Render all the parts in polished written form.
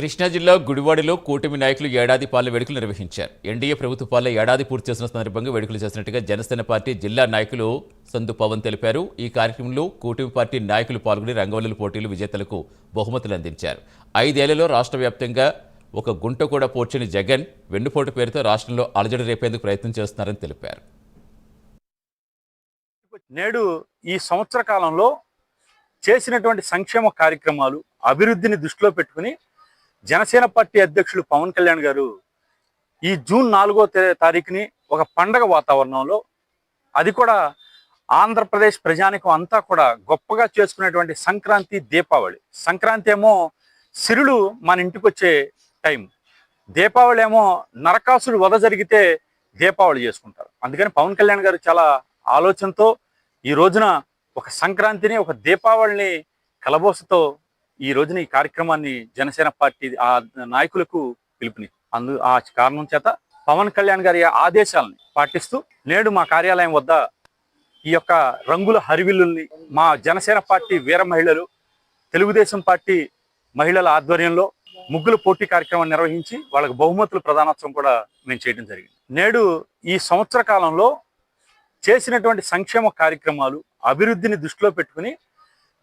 కృష్ణా జిల్లా గుడివాడలో కూటమి నాయకులు ఏడాది పాలన వేడుకలు నిర్వహించారు. ఎన్డీఏ ప్రభుత్వ పాలన ఏడాది పూర్తి చేసిన సందర్భంగా వేడుకలు చేసినట్టుగా జనసేన పార్టీ జిల్లా నాయకులు సందు పవన్ తెలిపారు. ఈ కార్యక్రమంలో కూటమి పార్టీ నాయకులు పాల్గొని రంగవల్లుల పోటీలు విజేతలకు బహుమతులు అందించారు. 5 ఏళ్లలో రాష్ట్ర వ్యాప్తంగా ఒక గుంట కూడా పోర్చని జగన్ వెన్నుపోటు పేరుతో రాష్ట్రంలో అలజడి రేపేందుకు ప్రయత్నం చేస్తున్నారని తెలిపారు. నేడు ఈ సంవత్సర కాలంలో చేసినటువంటి సంక్షేమ కార్యక్రమాలు అభివృద్ధిని దృష్టిలో పెట్టుకుని జనసేన పార్టీ అధ్యక్షులు పవన్ కళ్యాణ్ గారు ఈ జూన్ 4వ తారీఖుని ఒక పండగ వాతావరణంలో, అది కూడా ఆంధ్రప్రదేశ్ ప్రజానికం అంతా కూడా గొప్పగా చేసుకునేటువంటి సంక్రాంతి, దీపావళి. సంక్రాంతి ఏమో సిరులు మన ఇంటికి వచ్చే టైం, దీపావళి ఏమో నరకాసుడు వధ జరిగితే దీపావళి చేసుకుంటారు. అందుకని పవన్ కళ్యాణ్ గారు చాలా ఆలోచనతో ఈ రోజున ఒక సంక్రాంతిని, ఒక దీపావళిని కలబోసతో ఈ రోజున ఈ కార్యక్రమాన్ని జనసేన పార్టీ ఆ నాయకులకు పిలుపుని ఆ కారణం చేత పవన్ కళ్యాణ్ గారి ఆదేశాలని పాటిస్తూ నేడు మా కార్యాలయం వద్ద ఈ యొక్క రంగుల హరివిల్లుల్ని మా జనసేన పార్టీ వీర మహిళలు, తెలుగుదేశం పార్టీ మహిళల ఆధ్వర్యంలో ముగ్గుల పోటీ కార్యక్రమాన్ని నిర్వహించి వాళ్ళకి బహుమతుల ప్రదానోత్సవం కూడా మేము చేయడం జరిగింది. నేడు ఈ సంవత్సర కాలంలో చేసినటువంటి సంక్షేమ కార్యక్రమాలు అభివృద్ధిని దృష్టిలో పెట్టుకుని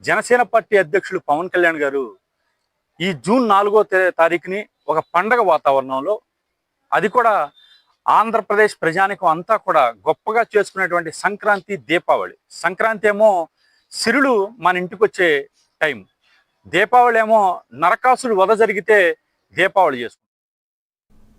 జనసేన పార్టీ అధ్యక్షులు పవన్ కళ్యాణ్ గారు ఈ జూన్ 4వ తారీఖుని ఒక పండగ వాతావరణంలో, అది కూడా ఆంధ్రప్రదేశ్ ప్రజానికం అంతా కూడా గొప్పగా చేసుకునేటువంటి సంక్రాంతి, దీపావళి. సంక్రాంతి ఏమో సిరులు మన ఇంటికి వచ్చే టైం, దీపావళి ఏమో నరకాసుడు వధ జరిగితే దీపావళి చేసుకుంటాం.